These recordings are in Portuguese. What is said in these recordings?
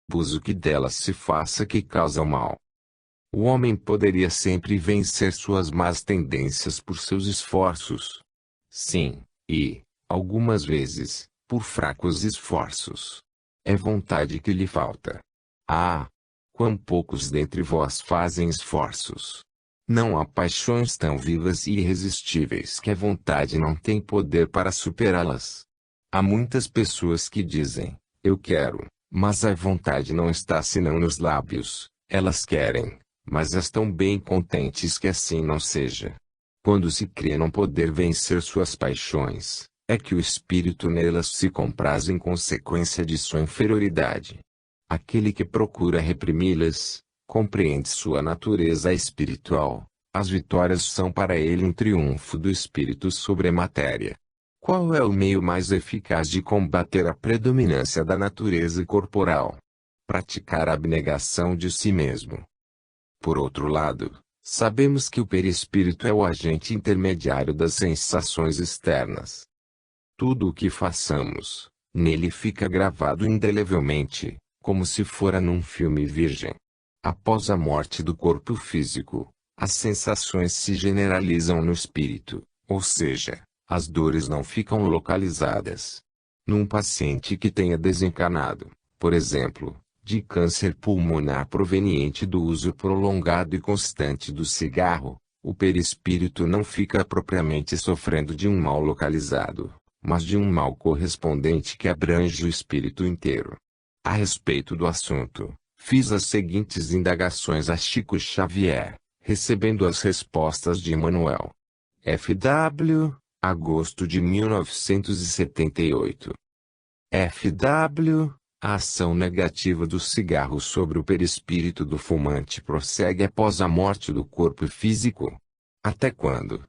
abuso que delas se faça que causa o mal. O homem poderia sempre vencer suas más tendências por seus esforços. Sim, e, algumas vezes, por fracos esforços. É vontade que lhe falta. Ah! Quão poucos dentre vós fazem esforços! Não há paixões tão vivas e irresistíveis que a vontade não tem poder para superá-las. Há muitas pessoas que dizem, eu quero, mas a vontade não está senão nos lábios. Elas querem, mas estão bem contentes que assim não seja. Quando se crê não poder vencer suas paixões, é que o espírito nelas se compraz em consequência de sua inferioridade. Aquele que procura reprimi-las, compreende sua natureza espiritual. As vitórias são para ele um triunfo do espírito sobre a matéria. Qual é o meio mais eficaz de combater a predominância da natureza corporal? Praticar a abnegação de si mesmo. Por outro lado, sabemos que o perispírito é o agente intermediário das sensações externas. Tudo o que façamos, nele fica gravado indelevelmente, como se fora num filme virgem. Após a morte do corpo físico, as sensações se generalizam no espírito, ou seja, as dores não ficam localizadas. Num paciente que tenha desencarnado, por exemplo, de câncer pulmonar proveniente do uso prolongado e constante do cigarro, o perispírito não fica propriamente sofrendo de um mal localizado, mas de um mal correspondente que abrange o espírito inteiro. A respeito do assunto, fiz as seguintes indagações a Chico Xavier, recebendo as respostas de Emmanuel. F.W., agosto de 1978. F.W., a ação negativa do cigarro sobre o perispírito do fumante prossegue após a morte do corpo físico. Até quando?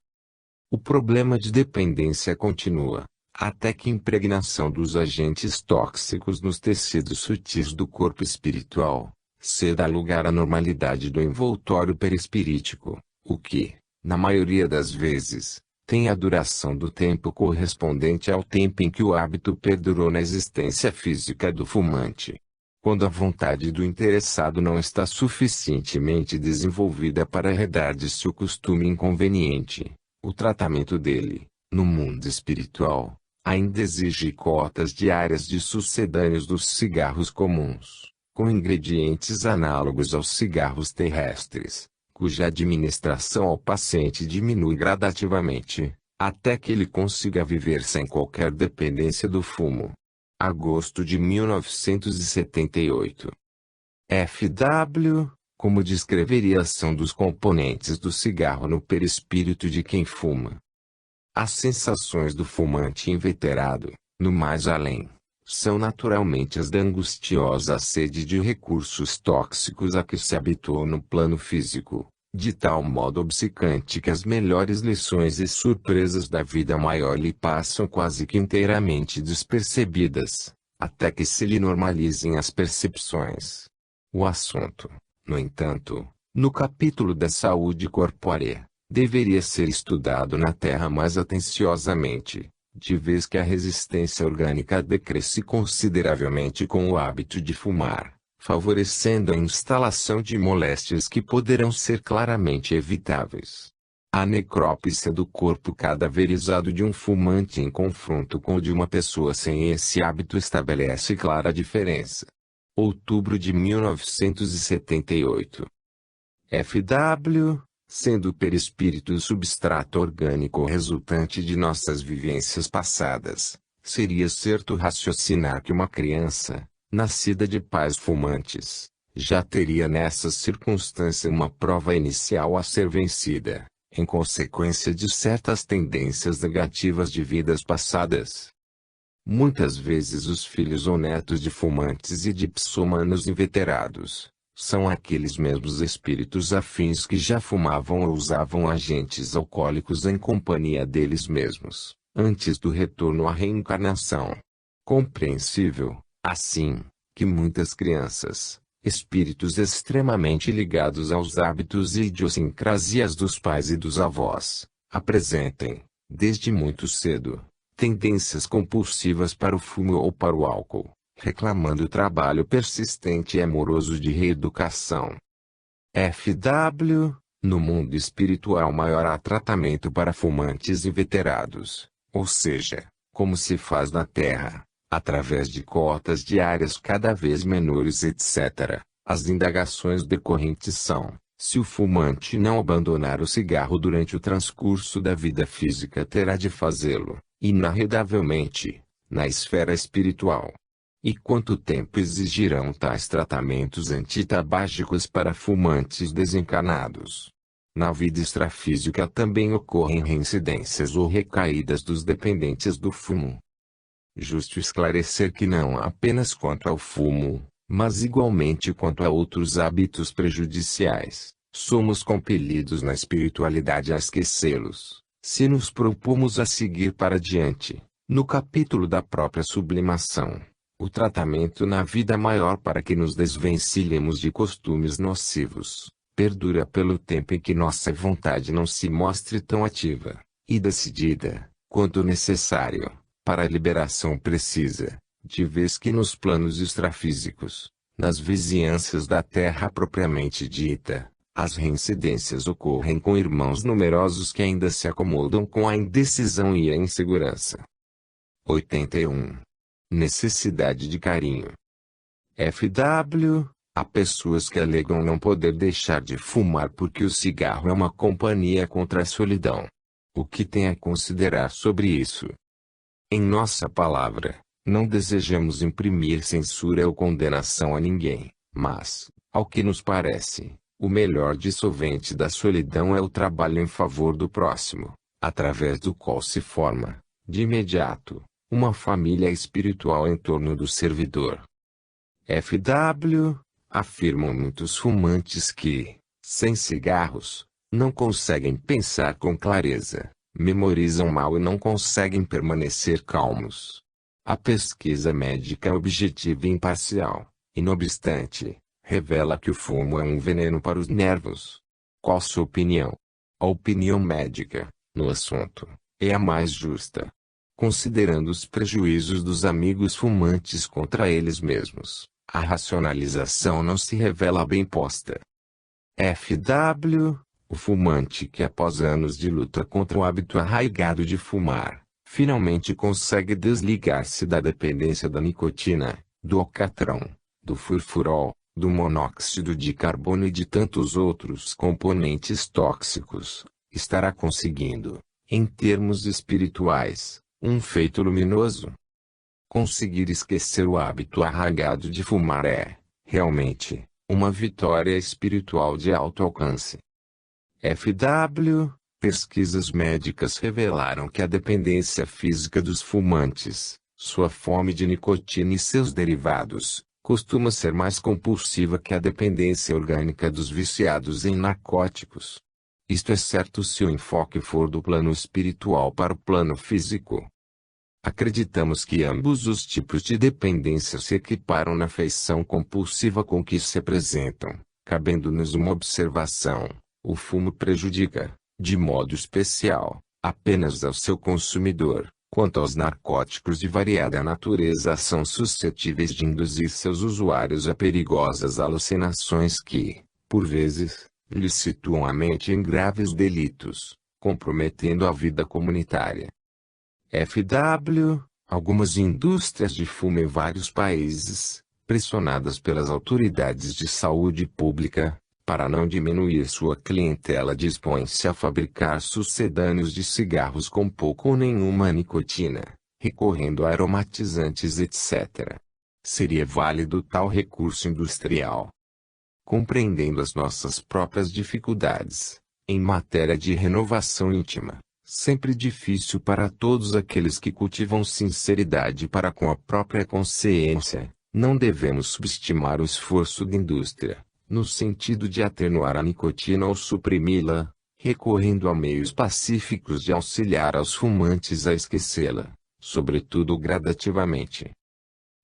O problema de dependência continua, até que a impregnação dos agentes tóxicos nos tecidos sutis do corpo espiritual ceda lugar à normalidade do envoltório perispirítico, o que, na maioria das vezes, tem a duração do tempo correspondente ao tempo em que o hábito perdurou na existência física do fumante. Quando a vontade do interessado não está suficientemente desenvolvida para arredar de si o costume inconveniente, o tratamento dele, no mundo espiritual, ainda exige cotas diárias de sucedâneos dos cigarros comuns, com ingredientes análogos aos cigarros terrestres, cuja administração ao paciente diminui gradativamente, até que ele consiga viver sem qualquer dependência do fumo. Agosto de 1978. F.W., como descreveria a ação dos componentes do cigarro no perispírito de quem fuma? As sensações do fumante inveterado, no mais além, são naturalmente as da angustiosa sede de recursos tóxicos a que se habituou no plano físico, de tal modo obcecante que as melhores lições e surpresas da vida maior lhe passam quase que inteiramente despercebidas, até que se lhe normalizem as percepções. O assunto, no entanto, no capítulo da saúde corpórea, deveria ser estudado na Terra mais atenciosamente, de vez que a resistência orgânica decresce consideravelmente com o hábito de fumar, favorecendo a instalação de moléstias que poderão ser claramente evitáveis. A necrópsia do corpo cadaverizado de um fumante em confronto com o de uma pessoa sem esse hábito estabelece clara diferença. Outubro de 1978. F.W., sendo o perispírito o substrato orgânico resultante de nossas vivências passadas, seria certo raciocinar que uma criança, nascida de pais fumantes, já teria nessa circunstância uma prova inicial a ser vencida, em consequência de certas tendências negativas de vidas passadas. Muitas vezes os filhos ou netos de fumantes e dipsomanos inveterados são aqueles mesmos espíritos afins que já fumavam ou usavam agentes alcoólicos em companhia deles mesmos, antes do retorno à reencarnação. Compreensível, assim, que muitas crianças, espíritos extremamente ligados aos hábitos e idiosincrasias dos pais e dos avós, apresentem, desde muito cedo, tendências compulsivas para o fumo ou para o álcool, reclamando o trabalho persistente e amoroso de reeducação. FW, no mundo espiritual maior há tratamento para fumantes inveterados, ou seja, como se faz na Terra, através de cotas diárias cada vez menores etc. As indagações decorrentes são: se o fumante não abandonar o cigarro durante o transcurso da vida física terá de fazê-lo, inarredavelmente, na esfera espiritual. E quanto tempo exigirão tais tratamentos antitabágicos para fumantes desencarnados? Na vida extrafísica também ocorrem reincidências ou recaídas dos dependentes do fumo. Justo esclarecer que não apenas quanto ao fumo, mas igualmente quanto a outros hábitos prejudiciais, somos compelidos na espiritualidade a esquecê-los, se nos propomos a seguir para diante, no capítulo da própria sublimação, o tratamento na vida maior para que nos desvencilhemos de costumes nocivos, perdura pelo tempo em que nossa vontade não se mostre tão ativa e decidida quanto necessário para a liberação precisa, de vez que nos planos extrafísicos, nas vizinhanças da Terra propriamente dita, as reincidências ocorrem com irmãos numerosos que ainda se acomodam com a indecisão e a insegurança. 81. Necessidade de carinho. FW, há pessoas que alegam não poder deixar de fumar porque o cigarro é uma companhia contra a solidão. O que tem a considerar sobre isso? Em nossa palavra, não desejamos imprimir censura ou condenação a ninguém, mas, ao que nos parece, o melhor dissolvente da solidão é o trabalho em favor do próximo, através do qual se forma, de imediato, uma família espiritual em torno do servidor. FW, afirmam muitos fumantes que, sem cigarros, não conseguem pensar com clareza, memorizam mal e não conseguem permanecer calmos. A pesquisa médica objetiva e imparcial, e não obstante, revela que o fumo é um veneno para os nervos. Qual sua opinião? A opinião médica, no assunto, é a mais justa. Considerando os prejuízos dos amigos fumantes contra eles mesmos, a racionalização não se revela bem posta. FW, o fumante que após anos de luta contra o hábito arraigado de fumar, finalmente consegue desligar-se da dependência da nicotina, do alcatrão, do furfurol, do monóxido de carbono e de tantos outros componentes tóxicos, estará conseguindo, em termos espirituais, um feito luminoso. Conseguir esquecer o hábito arraigado de fumar é, realmente, uma vitória espiritual de alto alcance. FW, pesquisas médicas revelaram que a dependência física dos fumantes, sua fome de nicotina e seus derivados, costuma ser mais compulsiva que a dependência orgânica dos viciados em narcóticos. Isto é certo se o enfoque for do plano espiritual para o plano físico. Acreditamos que ambos os tipos de dependência se equiparam na feição compulsiva com que se apresentam, cabendo-nos uma observação: o fumo prejudica, de modo especial, apenas ao seu consumidor, quanto aos narcóticos de variada natureza são suscetíveis de induzir seus usuários a perigosas alucinações que, por vezes, lhes situam a mente em graves delitos, comprometendo a vida comunitária. FW, algumas indústrias de fumo em vários países, pressionadas pelas autoridades de saúde pública, para não diminuir sua clientela, dispõem-se a fabricar sucedâneos de cigarros com pouco ou nenhuma nicotina, recorrendo a aromatizantes etc. Seria válido tal recurso industrial? Compreendendo as nossas próprias dificuldades, em matéria de renovação íntima, sempre difícil para todos aqueles que cultivam sinceridade para com a própria consciência, não devemos subestimar o esforço da indústria, no sentido de atenuar a nicotina ou suprimi-la, recorrendo a meios pacíficos de auxiliar aos fumantes a esquecê-la, sobretudo gradativamente.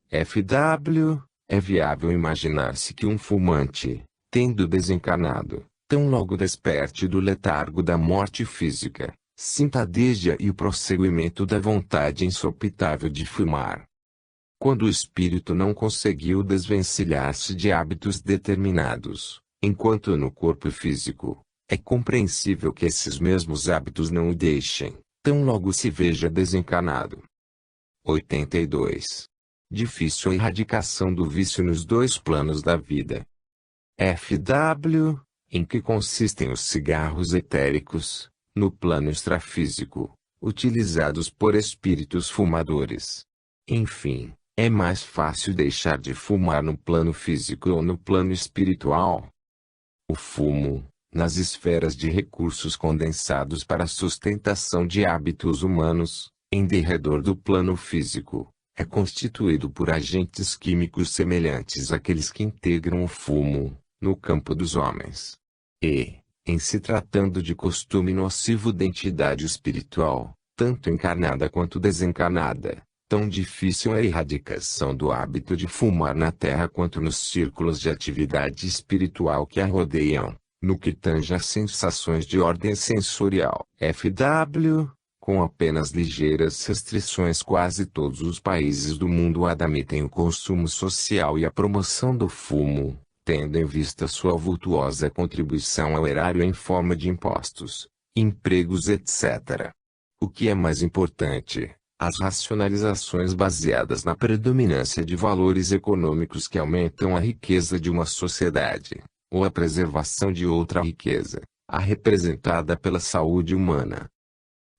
FW, é viável imaginar-se que um fumante, tendo desencarnado, tão logo desperte do letargo da morte física, sinta desde aí o prosseguimento da vontade insopitável de fumar. Quando o espírito não conseguiu desvencilhar-se de hábitos determinados, enquanto no corpo físico, é compreensível que esses mesmos hábitos não o deixem, tão logo se veja desencarnado. 82. Difícil a erradicação do vício nos dois planos da vida. FW, em que consistem os cigarros etéricos, no plano extrafísico, utilizados por espíritos fumadores. Enfim, é mais fácil deixar de fumar no plano físico ou no plano espiritual. O fumo, nas esferas de recursos condensados para a sustentação de hábitos humanos, em derredor do plano físico, é constituído por agentes químicos semelhantes àqueles que integram o fumo, no campo dos homens. E, em se tratando de costume nocivo da entidade espiritual, tanto encarnada quanto desencarnada, tão difícil é a erradicação do hábito de fumar na Terra quanto nos círculos de atividade espiritual que a rodeiam, no que tange às sensações de ordem sensorial. FW, com apenas ligeiras restrições, quase todos os países do mundo admitem o consumo social e a promoção do fumo, tendo em vista sua vultuosa contribuição ao erário em forma de impostos, empregos etc. O que é mais importante, as racionalizações baseadas na predominância de valores econômicos que aumentam a riqueza de uma sociedade, ou a preservação de outra riqueza, a representada pela saúde humana.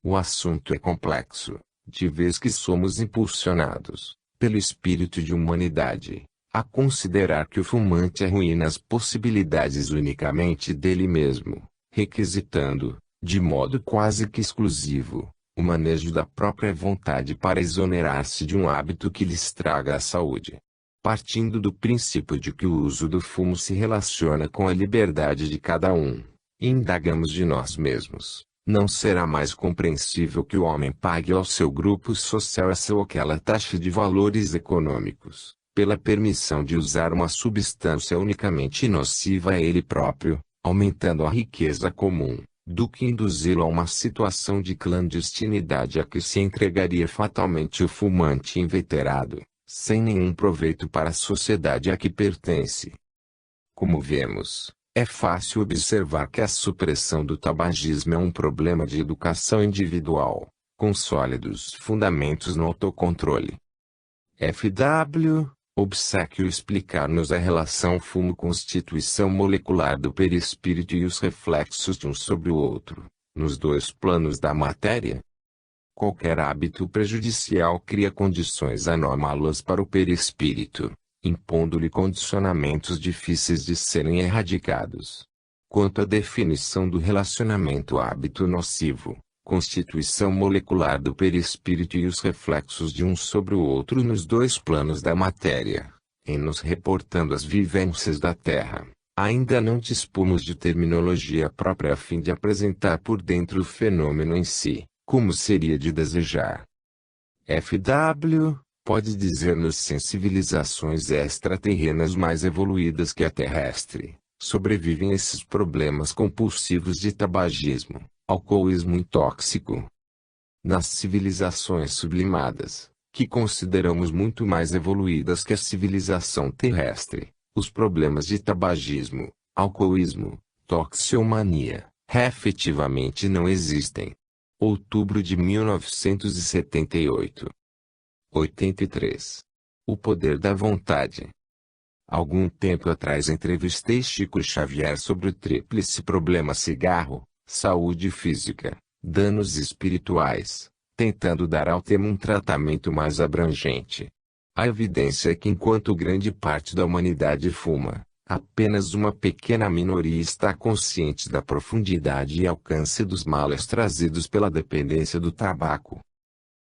O assunto é complexo, de vez que somos impulsionados, pelo espírito de humanidade, a considerar que o fumante arruína as possibilidades unicamente dele mesmo, requisitando, de modo quase que exclusivo, o manejo da própria vontade para exonerar-se de um hábito que lhe estraga a saúde. Partindo do princípio de que o uso do fumo se relaciona com a liberdade de cada um, indagamos de nós mesmos. Não será mais compreensível que o homem pague ao seu grupo social essa ou aquela taxa de valores econômicos, pela permissão de usar uma substância unicamente nociva a ele próprio, aumentando a riqueza comum, do que induzi-lo a uma situação de clandestinidade a que se entregaria fatalmente o fumante inveterado, sem nenhum proveito para a sociedade a que pertence. Como vemos, é fácil observar que a supressão do tabagismo é um problema de educação individual, com sólidos fundamentos no autocontrole. FW, obséquio explicar-nos a relação fumo-constituição molecular do perispírito e os reflexos de um sobre o outro, nos dois planos da matéria. Qualquer hábito prejudicial cria condições anómalas para o perispírito, impondo-lhe condicionamentos difíceis de serem erradicados. Quanto à definição do relacionamento hábito nocivo, constituição molecular do perispírito e os reflexos de um sobre o outro nos dois planos da matéria, em nos reportando as vivências da Terra, ainda não dispomos de terminologia própria a fim de apresentar por dentro o fenômeno em si, como seria de desejar. FW pode dizer-nos se em civilizações extraterrenas mais evoluídas que a terrestre, sobrevivem esses problemas compulsivos de tabagismo, alcoolismo e tóxico. Nas civilizações sublimadas, que consideramos muito mais evoluídas que a civilização terrestre, os problemas de tabagismo, alcoolismo, toxicomania, efetivamente não existem. Outubro de 1978. 83. O poder da vontade. Algum tempo atrás entrevistei Chico Xavier sobre o tríplice problema cigarro, saúde física, danos espirituais, tentando dar ao tema um tratamento mais abrangente. A evidência é que enquanto grande parte da humanidade fuma, apenas uma pequena minoria está consciente da profundidade e alcance dos males trazidos pela dependência do tabaco.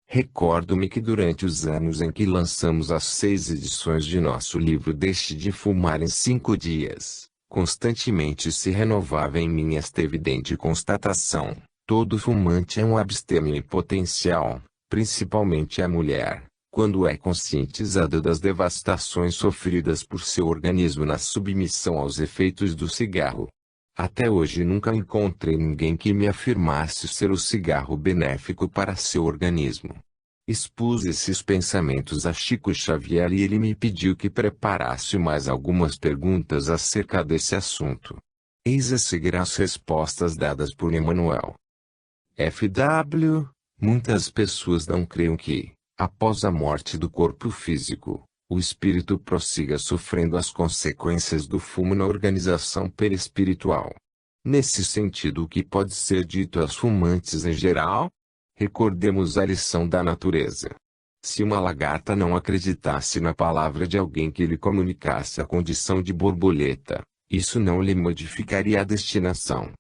Recordo-me que durante os anos em que lançamos as 6 edições de nosso livro Deixe de Fumar em 5 Dias, constantemente se renovava em mim esta evidente constatação: todo fumante é um abstêmio em potencial, principalmente a mulher, quando é conscientizada das devastações sofridas por seu organismo na submissão aos efeitos do cigarro. Até hoje nunca encontrei ninguém que me afirmasse ser o cigarro benéfico para seu organismo. Expus esses pensamentos a Chico Xavier e ele me pediu que preparasse mais algumas perguntas acerca desse assunto. Eis a seguir as respostas dadas por Emmanuel. F.W. Muitas pessoas não creem que, após a morte do corpo físico, o espírito prossiga sofrendo as consequências do fumo na organização perispiritual. Nesse sentido, o que pode ser dito aos fumantes em geral? Recordemos a lição da natureza. Se uma lagarta não acreditasse na palavra de alguém que lhe comunicasse a condição de borboleta, isso não lhe modificaria a destinação.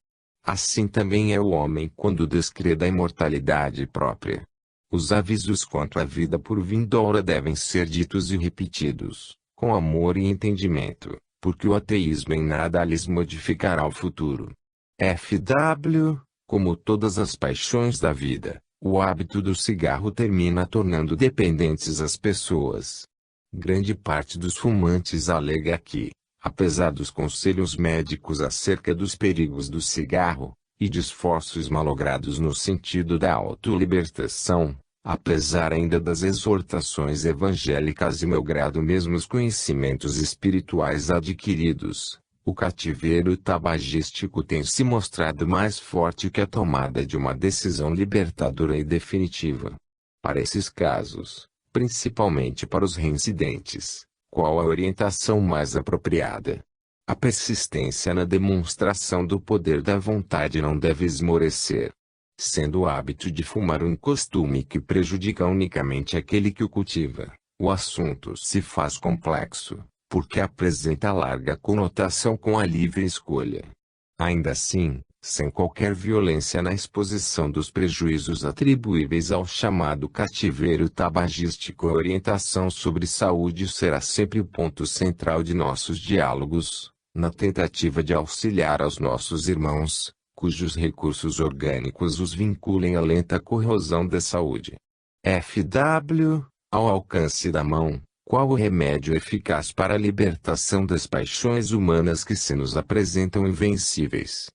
Assim também é o homem quando descrê da imortalidade própria. Os avisos quanto à vida por vindoura devem ser ditos e repetidos, com amor e entendimento, porque o ateísmo em nada lhes modificará o futuro. F.W. Como todas as paixões da vida, o hábito do cigarro termina tornando dependentes as pessoas. Grande parte dos fumantes alega que, apesar dos conselhos médicos acerca dos perigos do cigarro, e de esforços malogrados no sentido da autolibertação, apesar ainda das exortações evangélicas e malgrado mesmo os conhecimentos espirituais adquiridos, o cativeiro tabagístico tem se mostrado mais forte que a tomada de uma decisão libertadora e definitiva. Para esses casos, principalmente para os reincidentes, qual a orientação mais apropriada? A persistência na demonstração do poder da vontade não deve esmorecer. Sendo o hábito de fumar um costume que prejudica unicamente aquele que o cultiva, o assunto se faz complexo, porque apresenta larga conotação com a livre escolha. Ainda assim, sem qualquer violência na exposição dos prejuízos atribuíveis ao chamado cativeiro tabagístico, a orientação sobre saúde será sempre o ponto central de nossos diálogos, na tentativa de auxiliar aos nossos irmãos, cujos recursos orgânicos os vinculem à lenta corrosão da saúde. F.W. Ao alcance da mão, qual o remédio eficaz para a libertação das paixões humanas que se nos apresentam invencíveis?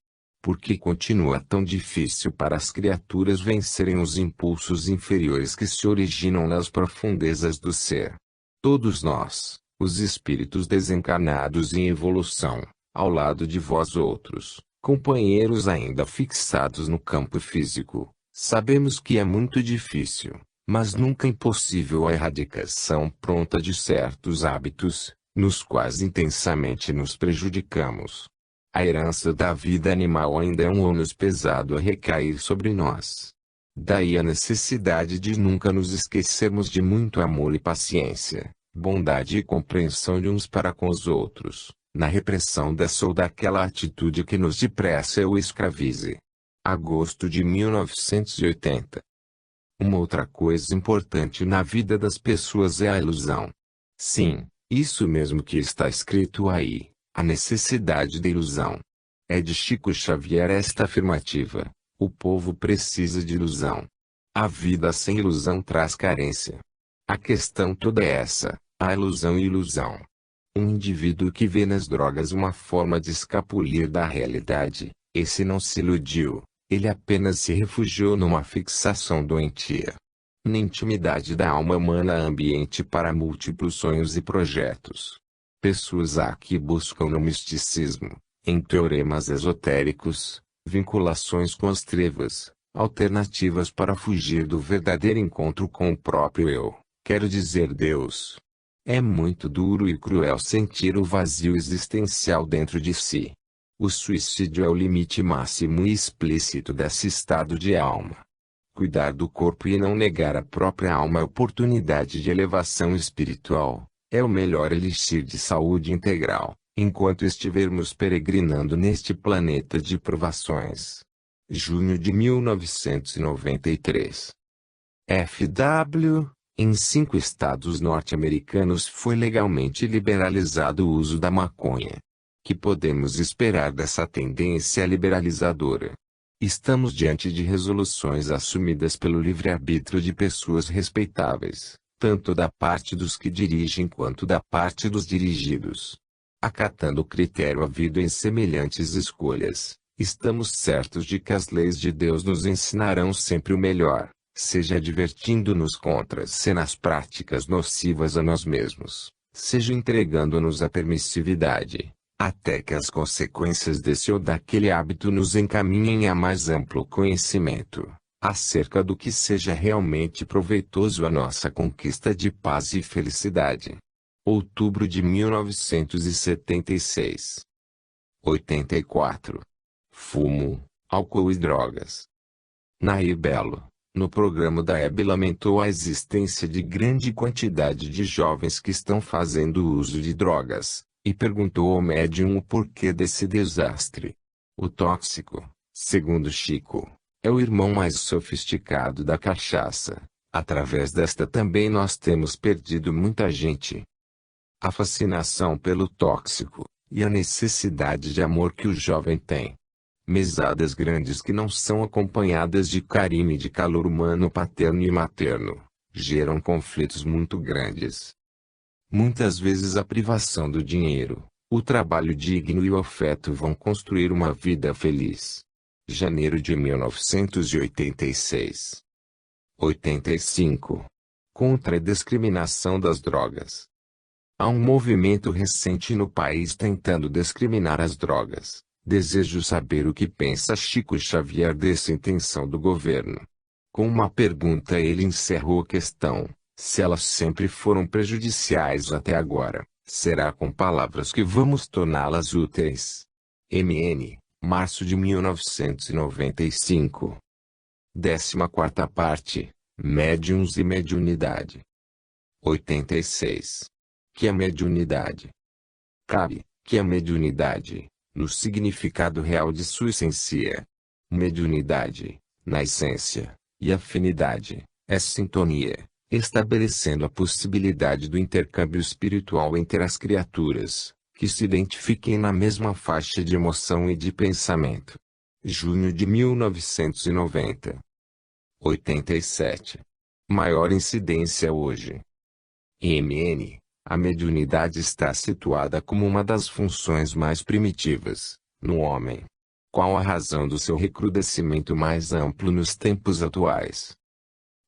Por que continua tão difícil para as criaturas vencerem os impulsos inferiores que se originam nas profundezas do ser? Todos nós, os espíritos desencarnados em evolução, ao lado de vós outros, companheiros ainda fixados no campo físico, sabemos que é muito difícil, mas nunca impossível a erradicação pronta de certos hábitos, nos quais intensamente nos prejudicamos. A herança da vida animal ainda é um ônus pesado a recair sobre nós. Daí a necessidade de nunca nos esquecermos de muito amor e paciência, bondade e compreensão de uns para com os outros, na repressão dessa ou daquela atitude que nos depressa o escravize. Agosto de 1980. Uma outra coisa importante na vida das pessoas é a ilusão. Sim, isso mesmo que está escrito aí. A necessidade da ilusão. É de Chico Xavier esta afirmativa: o povo precisa de ilusão. A vida sem ilusão traz carência. A questão toda é essa: a ilusão e ilusão. Um indivíduo que vê nas drogas uma forma de escapulir da realidade, esse não se iludiu, ele apenas se refugiou numa fixação doentia. Na intimidade da alma humana há ambiente para múltiplos sonhos e projetos. Pessoas há que buscam no misticismo, em teoremas esotéricos, vinculações com as trevas, alternativas para fugir do verdadeiro encontro com o próprio eu, quero dizer Deus. É muito duro e cruel sentir o vazio existencial dentro de si. O suicídio é o limite máximo e explícito desse estado de alma. Cuidar do corpo e não negar à própria alma a oportunidade de elevação espiritual é o melhor elixir de saúde integral, enquanto estivermos peregrinando neste planeta de provações. Junho de 1993. F.W. Em 5 estados norte-americanos foi legalmente liberalizado o uso da maconha. Que podemos esperar dessa tendência liberalizadora? Estamos diante de resoluções assumidas pelo livre-arbítrio de pessoas respeitáveis, tanto da parte dos que dirigem quanto da parte dos dirigidos. Acatando o critério havido em semelhantes escolhas, estamos certos de que as leis de Deus nos ensinarão sempre o melhor, seja divertindo-nos contra cenas práticas nocivas a nós mesmos, seja entregando-nos à permissividade, até que as consequências desse ou daquele hábito nos encaminhem a mais amplo conhecimento acerca do que seja realmente proveitoso à nossa conquista de paz e felicidade. Outubro de 1976. 84. Fumo, álcool e drogas. Nair Belo, no programa da Hebe, lamentou a existência de grande quantidade de jovens que estão fazendo uso de drogas, e perguntou ao médium o porquê desse desastre. O tóxico, segundo Chico, é o irmão mais sofisticado da cachaça. Através desta também nós temos perdido muita gente. A fascinação pelo tóxico, e a necessidade de amor que o jovem tem. Mesadas grandes que não são acompanhadas de carinho e de calor humano paterno e materno, geram conflitos muito grandes. Muitas vezes a privação do dinheiro, o trabalho digno e o afeto vão construir uma vida feliz. Janeiro de 1986. 85. Contra a discriminação das drogas. Há um movimento recente no país tentando discriminar as drogas. Desejo saber o que pensa Chico Xavier dessa intenção do governo. Com uma pergunta ele encerrou a questão: se elas sempre foram prejudiciais até agora, será com palavras que vamos torná-las úteis? MN, março de 1995. 14ª parte, Médiuns e Mediunidade. 86. Que é mediunidade? Cabe, que é mediunidade, no significado real de sua essência. Mediunidade, na essência, e afinidade, é sintonia, estabelecendo a possibilidade do intercâmbio espiritual entre as criaturas, que se identifiquem na mesma faixa de emoção e de pensamento. Junho de 1990. 87. Maior incidência hoje. MN. A mediunidade está situada como uma das funções mais primitivas, no homem. Qual a razão do seu recrudescimento mais amplo nos tempos atuais?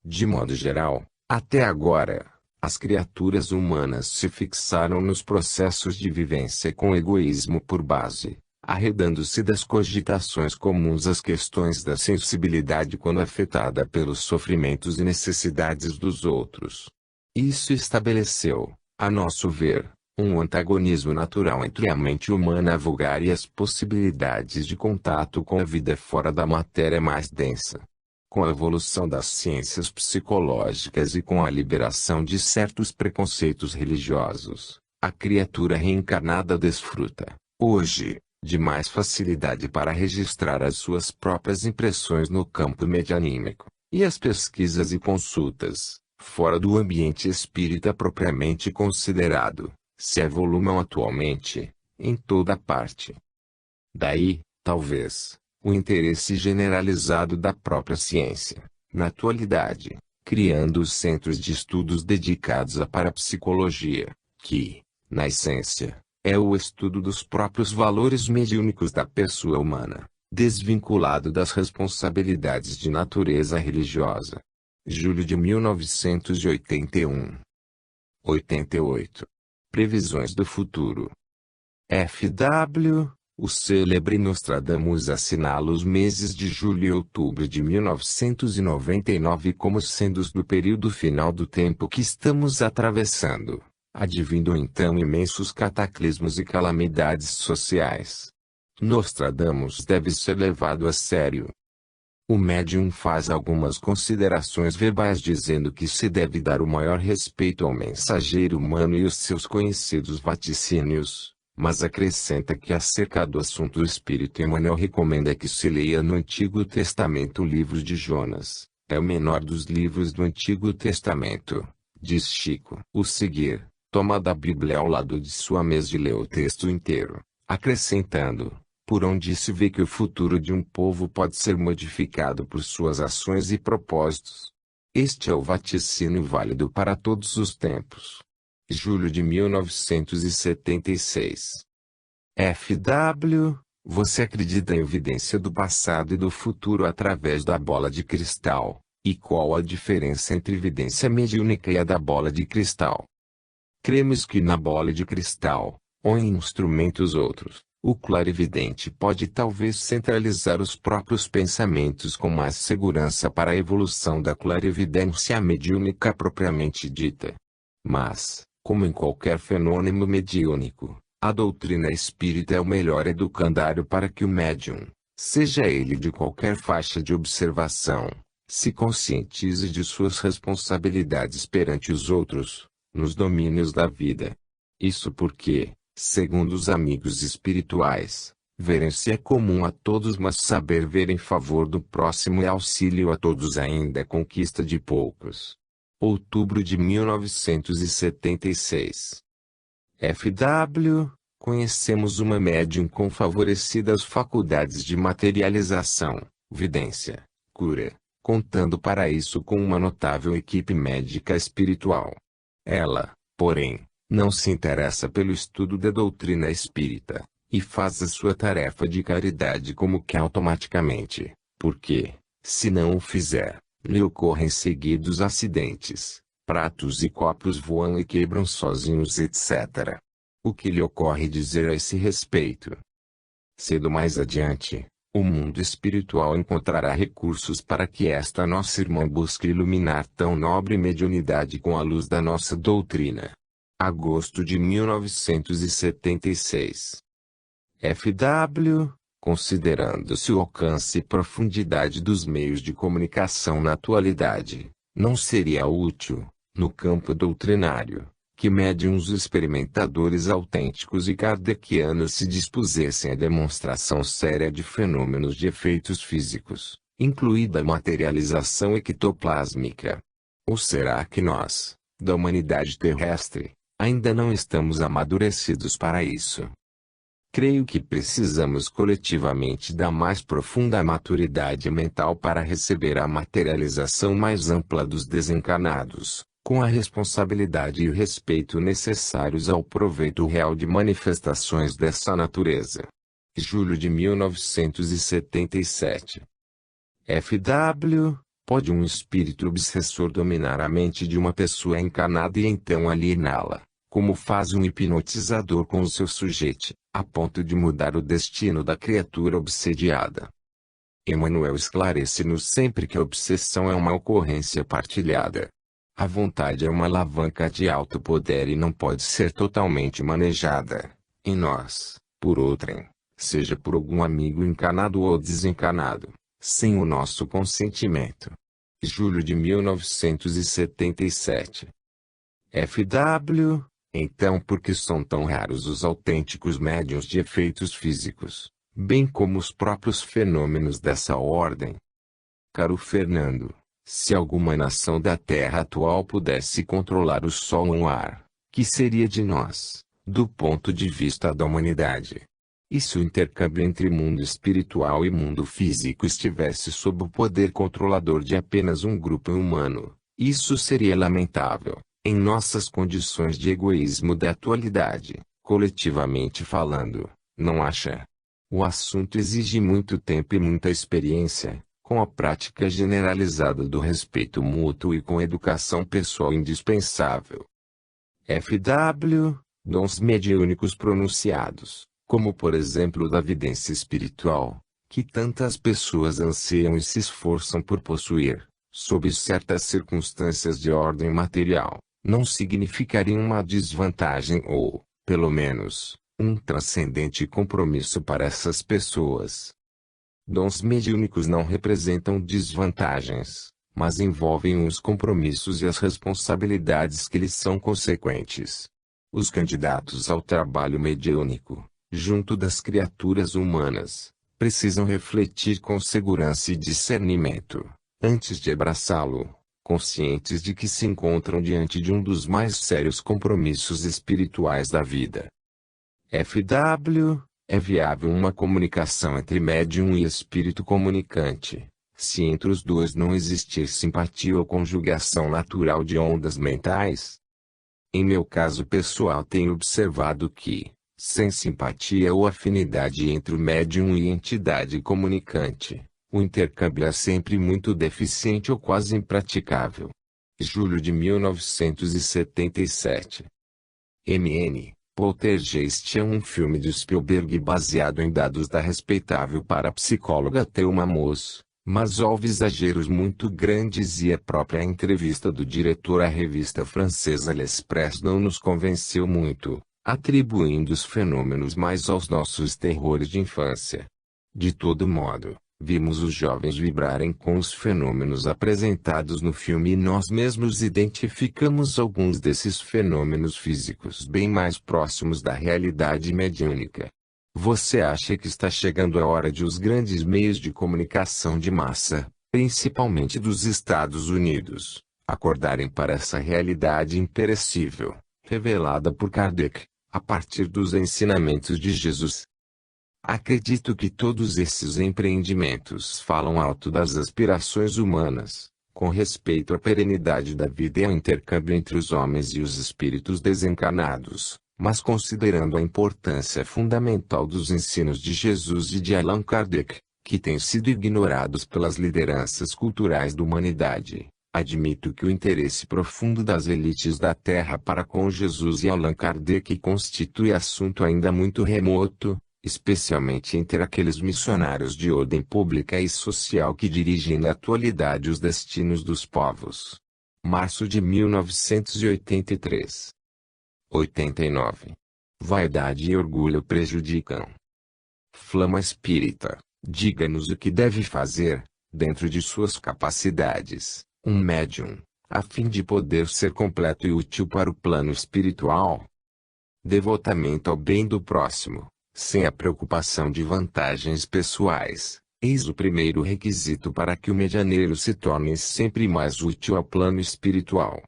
De modo geral, até agora, as criaturas humanas se fixaram nos processos de vivência com egoísmo por base, arredando-se das cogitações comuns às questões da sensibilidade quando afetada pelos sofrimentos e necessidades dos outros. Isso estabeleceu, a nosso ver, um antagonismo natural entre a mente humana vulgar e as possibilidades de contato com a vida fora da matéria mais densa. Com a evolução das ciências psicológicas e com a liberação de certos preconceitos religiosos, a criatura reencarnada desfruta, hoje, de mais facilidade para registrar as suas próprias impressões no campo medianímico, e as pesquisas e consultas, fora do ambiente espírita propriamente considerado, se evolumam atualmente, em toda parte. Daí, talvez, o interesse generalizado da própria ciência, na atualidade, criando os centros de estudos dedicados à parapsicologia, que, na essência, é o estudo dos próprios valores mediúnicos da pessoa humana, desvinculado das responsabilidades de natureza religiosa. Julho de 1981. 88. Previsões do futuro. F.W., o célebre Nostradamus assinala os meses de julho e outubro de 1999 como sendo os do período final do tempo que estamos atravessando, advindo então imensos cataclismos e calamidades sociais. Nostradamus deve ser levado a sério. O médium faz algumas considerações verbais dizendo que se deve dar o maior respeito ao mensageiro humano e os seus conhecidos vaticínios, mas acrescenta que acerca do assunto o Espírito Emmanuel recomenda que se leia no Antigo Testamento o livro de Jonas, é o menor dos livros do Antigo Testamento, diz Chico. O seguir, toma da Bíblia ao lado de sua mesa e lê o texto inteiro, acrescentando: por onde se vê que o futuro de um povo pode ser modificado por suas ações e propósitos. Este é o vaticínio válido para todos os tempos. Julho de 1976. F.W., você acredita em evidência do passado e do futuro através da bola de cristal, E qual a diferença entre evidência mediúnica e a da bola de cristal? Cremos que na bola de cristal, ou em instrumentos outros, o clarividente pode talvez centralizar os próprios pensamentos com mais segurança para a evolução da clarividência mediúnica propriamente dita. Mas, como em qualquer fenômeno mediúnico, a doutrina espírita é o melhor educandário para que o médium, seja ele de qualquer faixa de observação, se conscientize de suas responsabilidades perante os outros, nos domínios da vida. Isso porque, segundo os amigos espirituais, ver-se é comum a todos, mas saber ver em favor do próximo é auxílio a todos, ainda é conquista de poucos. Outubro de 1976. F.W. Conhecemos uma médium com favorecidas faculdades de materialização, vidência, cura, contando para isso com uma notável equipe médica espiritual. Ela, porém, não se interessa pelo estudo da doutrina espírita, e faz a sua tarefa de caridade como que automaticamente, porque, se não o fizer, lhe ocorrem seguidos acidentes, pratos e copos voam e quebram sozinhos, etc. O que lhe ocorre dizer a esse respeito? Cedo mais adiante, o mundo espiritual encontrará recursos para que esta nossa irmã busque iluminar tão nobre mediunidade com a luz da nossa doutrina. Agosto de 1976. F.W. Considerando-se o alcance e profundidade dos meios de comunicação na atualidade, não seria útil, no campo doutrinário, que médiuns experimentadores autênticos e kardecianos se dispusessem à demonstração séria de fenômenos de efeitos físicos, incluída a materialização ectoplásmica? Ou será que nós, da humanidade terrestre, ainda não estamos amadurecidos para isso? Creio que precisamos coletivamente da mais profunda maturidade mental para receber a materialização mais ampla dos desencarnados, com a responsabilidade e o respeito necessários ao proveito real de manifestações dessa natureza. Julho de 1977. F.W. Pode um espírito obsessor dominar a mente de uma pessoa encarnada e então aliená-la, como faz um hipnotizador com o seu sujeito, a ponto de mudar o destino da criatura obsediada? Emmanuel esclarece-nos sempre que a obsessão é uma ocorrência partilhada. A vontade é uma alavanca de alto poder e não pode ser totalmente manejada, em nós, por outrem, seja por algum amigo encarnado ou desencarnado, sem o nosso consentimento. Julho de 1977. F.W. Então, por que são tão raros os autênticos médiuns de efeitos físicos, bem como os próprios fenômenos dessa ordem? Caro Fernando, se alguma nação da Terra atual pudesse controlar o sol ou o ar, que seria de nós, do ponto de vista da humanidade? E se o intercâmbio entre mundo espiritual e mundo físico estivesse sob o poder controlador de apenas um grupo humano, isso seria lamentável, em nossas condições de egoísmo da atualidade, coletivamente falando, não acha? O assunto exige muito tempo e muita experiência, com a prática generalizada do respeito mútuo e com educação pessoal indispensável. F.W. Dons mediúnicos pronunciados, como por exemplo da vidência espiritual, que tantas pessoas anseiam e se esforçam por possuir, sob certas circunstâncias de ordem material, não significariam uma desvantagem ou, pelo menos, um transcendente compromisso para essas pessoas. Dons mediúnicos não representam desvantagens, mas envolvem os compromissos e as responsabilidades que lhes são consequentes. Os candidatos ao trabalho mediúnico, junto das criaturas humanas, precisam refletir com segurança e discernimento, antes de abraçá-lo, conscientes de que se encontram diante de um dos mais sérios compromissos espirituais da vida. F.W. É viável uma comunicação entre médium e espírito comunicante, se entre os dois não existir simpatia ou conjugação natural de ondas mentais? Em meu caso pessoal tenho observado que, sem simpatia ou afinidade entre o médium e entidade comunicante, O intercâmbio é sempre muito deficiente ou quase impraticável. Julho de 1977. MN, Poltergeist é um filme de Spielberg baseado em dados da respeitável parapsicóloga Thelma Moss, mas houve exageros muito grandes e a própria entrevista do diretor à revista francesa L'Express não nos convenceu muito, atribuindo os fenômenos mais aos nossos terrores de infância. De todo modo, vimos os jovens vibrarem com os fenômenos apresentados no filme e nós mesmos identificamos alguns desses fenômenos físicos bem mais próximos da realidade mediúnica. Você acha que está chegando a hora de os grandes meios de comunicação de massa, principalmente dos Estados Unidos, acordarem para essa realidade imperecível, revelada por Kardec, a partir dos ensinamentos de Jesus? Acredito que todos esses empreendimentos falam alto das aspirações humanas, com respeito à perenidade da vida e ao intercâmbio entre os homens e os espíritos desencarnados, mas considerando a importância fundamental dos ensinos de Jesus e de Allan Kardec, que têm sido ignorados pelas lideranças culturais da humanidade, admito que o interesse profundo das elites da Terra para com Jesus e Allan Kardec constitui assunto ainda muito remoto, especialmente entre aqueles missionários de ordem pública e social que dirigem na atualidade os destinos dos povos. Março de 1983. 89. Vaidade e orgulho prejudicam. Flama Espírita, diga-nos o que deve fazer, dentro de suas capacidades, um médium, a fim de poder ser completo e útil para o plano espiritual. Devotamento ao bem do próximo, sem a preocupação de vantagens pessoais, eis o primeiro requisito para que o medianeiro se torne sempre mais útil ao plano espiritual.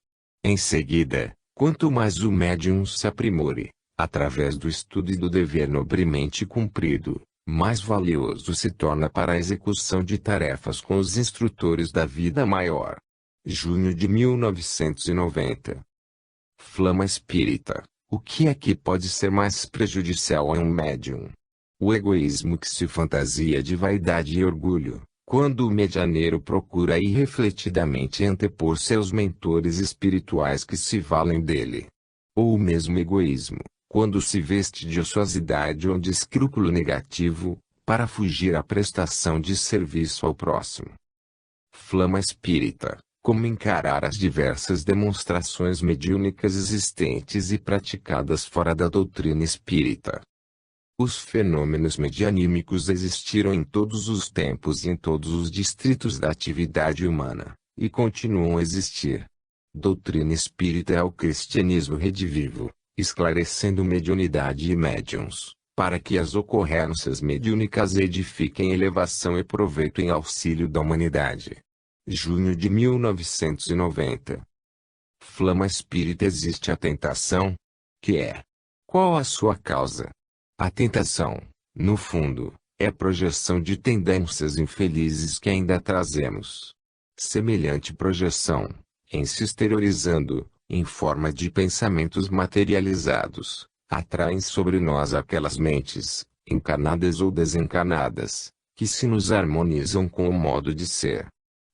Em seguida, quanto mais o médium se aprimore, através do estudo e do dever nobremente cumprido, mais valioso se torna para a execução de tarefas com os instrutores da vida maior. Junho de 1990. Flama Espírita. O que é que pode ser mais prejudicial a um médium? O egoísmo que se fantasia de vaidade e orgulho, quando o medianeiro procura irrefletidamente antepor seus mentores espirituais que se valem dele. Ou o mesmo egoísmo, quando se veste de ociosidade ou de escrúpulo negativo, para fugir à prestação de serviço ao próximo. Flama Espírita. Como encarar as diversas demonstrações mediúnicas existentes e praticadas fora da doutrina espírita? Os fenômenos medianímicos existiram em todos os tempos e em todos os distritos da atividade humana, e continuam a existir. Doutrina espírita é o cristianismo redivivo, esclarecendo mediunidade e médiuns, para que as ocorrências mediúnicas edifiquem elevação e proveito em auxílio da humanidade. Junho de 1990. Flama Espírita. Existe a tentação? Que é? Qual a sua causa? A tentação, no fundo, é a projeção de tendências infelizes que ainda trazemos. Semelhante projeção, em se exteriorizando, em forma de pensamentos materializados, atraem sobre nós aquelas mentes, encarnadas ou desencarnadas, que se nos harmonizam com o modo de ser.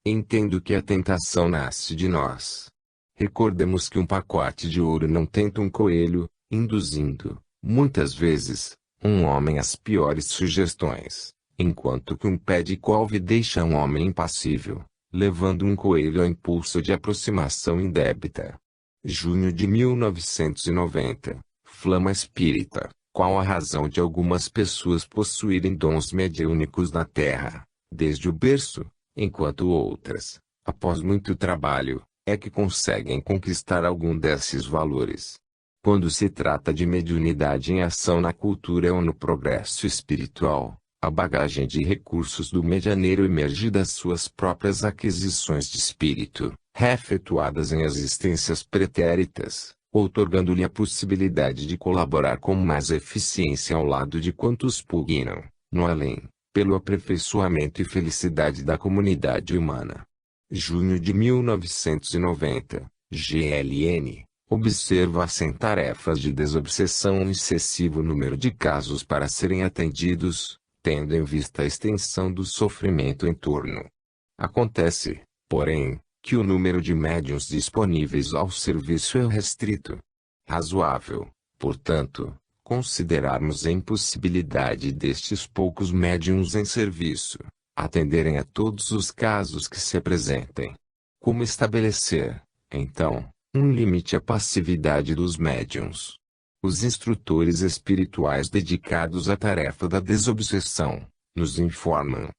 Entendo que a tentação nasce de nós. Recordemos que um pacote de ouro não tenta um coelho, induzindo, muitas vezes, um homem às piores sugestões, enquanto que um pé de couve deixa um homem impassível, levando um coelho ao impulso de aproximação indébita. Junho de 1990. Flama Espírita. Qual a razão de algumas pessoas possuírem dons mediúnicos na Terra, desde o berço, enquanto outras, após muito trabalho, é que conseguem conquistar algum desses valores? Quando se trata de mediunidade em ação na cultura ou no progresso espiritual, a bagagem de recursos do medianeiro emerge das suas próprias aquisições de espírito, efetuadas em existências pretéritas, outorgando-lhe a possibilidade de colaborar com mais eficiência ao lado de quantos pugnam, no além, pelo aperfeiçoamento e felicidade da comunidade humana. Junho de 1990, GLN, observa-se tarefas de desobsessão um excessivo número de casos para serem atendidos, tendo em vista a extensão do sofrimento em torno. Acontece, porém, que o número de médiuns disponíveis ao serviço é restrito. Razoável, portanto, considerarmos a impossibilidade destes poucos médiuns em serviço atenderem a todos os casos que se apresentem. Como estabelecer, então, um limite à passividade dos médiuns? Os instrutores espirituais dedicados à tarefa da desobsessão nos informam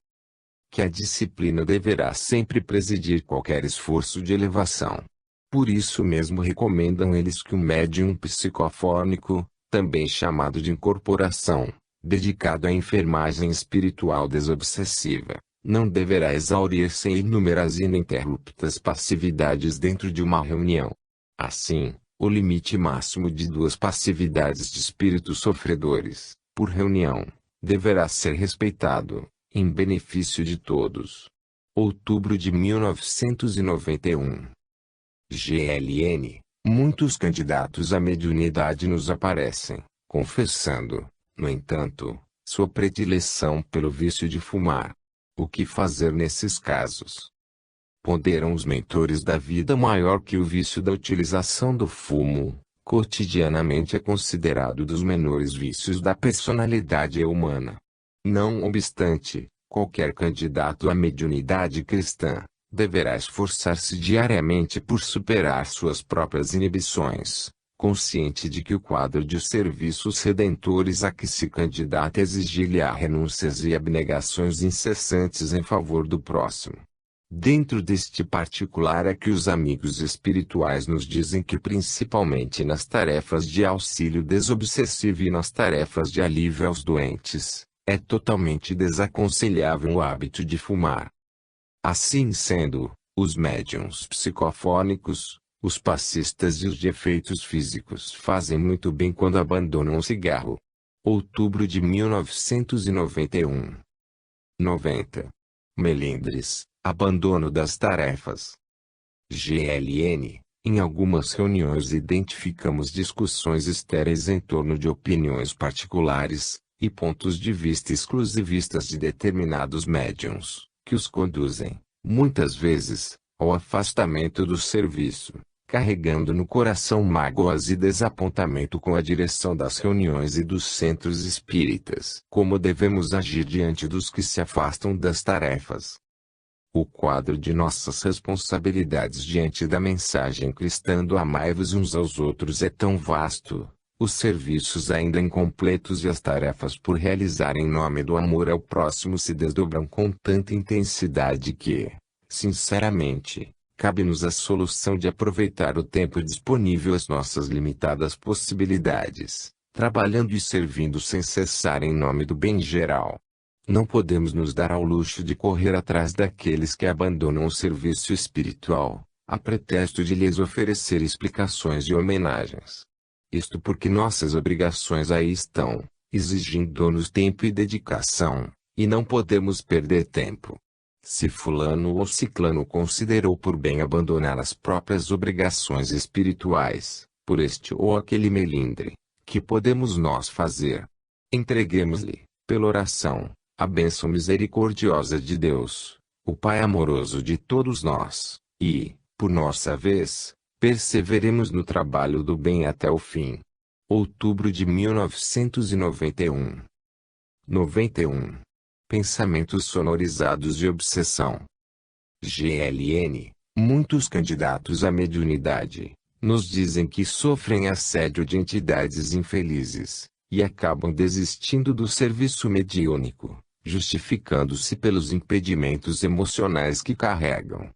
que a disciplina deverá sempre presidir qualquer esforço de elevação. Por isso mesmo recomendam eles que o médium psicofônico, também chamado de incorporação, dedicado à enfermagem espiritual desobsessiva, não deverá exaurir-se em inúmeras e ininterruptas passividades dentro de uma reunião. Assim, o limite máximo de 2 passividades de espíritos sofredores, por reunião, deverá ser respeitado, em benefício de todos. Outubro de 1991. GLN. Muitos candidatos à mediunidade nos aparecem, confessando, no entanto, sua predileção pelo vício de fumar. O que fazer nesses casos? Ponderam os mentores da vida maior que o vício da utilização do fumo, cotidianamente é considerado dos menores vícios da personalidade humana. Não obstante, qualquer candidato à mediunidade cristã deverá esforçar-se diariamente por superar suas próprias inibições, consciente de que o quadro de serviços redentores a que se candidata exigir-lhe-á renúncias e abnegações incessantes em favor do próximo. Dentro deste particular é que os amigos espirituais nos dizem que principalmente nas tarefas de auxílio desobsessivo e nas tarefas de alívio aos doentes, é totalmente desaconselhável o hábito de fumar. Assim sendo, os médiuns psicofônicos, os passistas e os de efeitos físicos fazem muito bem quando abandonam o cigarro. Outubro de 1991. 90. Melindres, abandono das tarefas. GLN. Em algumas reuniões identificamos discussões estéreis em torno de opiniões particulares e pontos de vista exclusivistas de determinados médiuns, que os conduzem, muitas vezes, ao afastamento do serviço, carregando no coração mágoas e desapontamento com a direção das reuniões e dos centros espíritas. Como devemos agir diante dos que se afastam das tarefas? O quadro de nossas responsabilidades diante da mensagem cristã do amai-vos uns aos outros é tão vasto, os serviços ainda incompletos e as tarefas por realizar em nome do amor ao próximo se desdobram com tanta intensidade que, sinceramente, cabe-nos a solução de aproveitar o tempo disponível às nossas limitadas possibilidades, trabalhando e servindo sem cessar em nome do bem geral. Não podemos nos dar ao luxo de correr atrás daqueles que abandonam o serviço espiritual, a pretexto de lhes oferecer explicações e homenagens. Isto porque nossas obrigações aí estão, exigindo-nos tempo e dedicação, e não podemos perder tempo. Se fulano ou ciclano considerou por bem abandonar as próprias obrigações espirituais, por este ou aquele melindre, que podemos nós fazer? Entreguemos-lhe, pela oração, a bênção misericordiosa de Deus, o Pai amoroso de todos nós, e, por nossa vez, perseveremos no trabalho do bem até o fim. Outubro de 1991. 91. Pensamentos sonorizados de obsessão. GLN. Muitos candidatos à mediunidade nos dizem que sofrem assédio de entidades infelizes, e acabam desistindo do serviço mediúnico, justificando-se pelos impedimentos emocionais que carregam.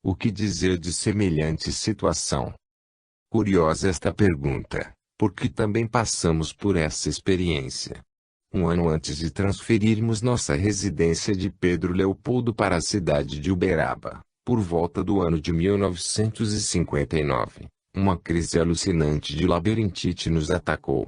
O que dizer de semelhante situação? Curiosa esta pergunta, porque também passamos por essa experiência. Um ano antes de transferirmos nossa residência de Pedro Leopoldo para a cidade de Uberaba, por volta do ano de 1959, uma crise alucinante de labirintite nos atacou.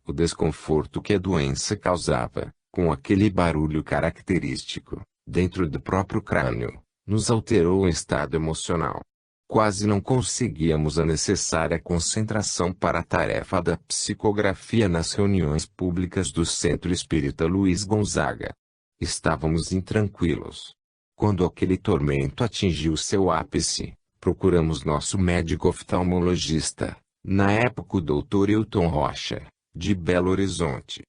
O desconforto que a doença causava, com aquele barulho característico, dentro do próprio crânio, nos alterou o estado emocional. Quase não conseguíamos a necessária concentração para a tarefa da psicografia nas reuniões públicas do Centro Espírita Luiz Gonzaga. Estávamos intranquilos. Quando aquele tormento atingiu seu ápice, procuramos nosso médico oftalmologista, na época o Dr. Hilton Rocha, de Belo Horizonte.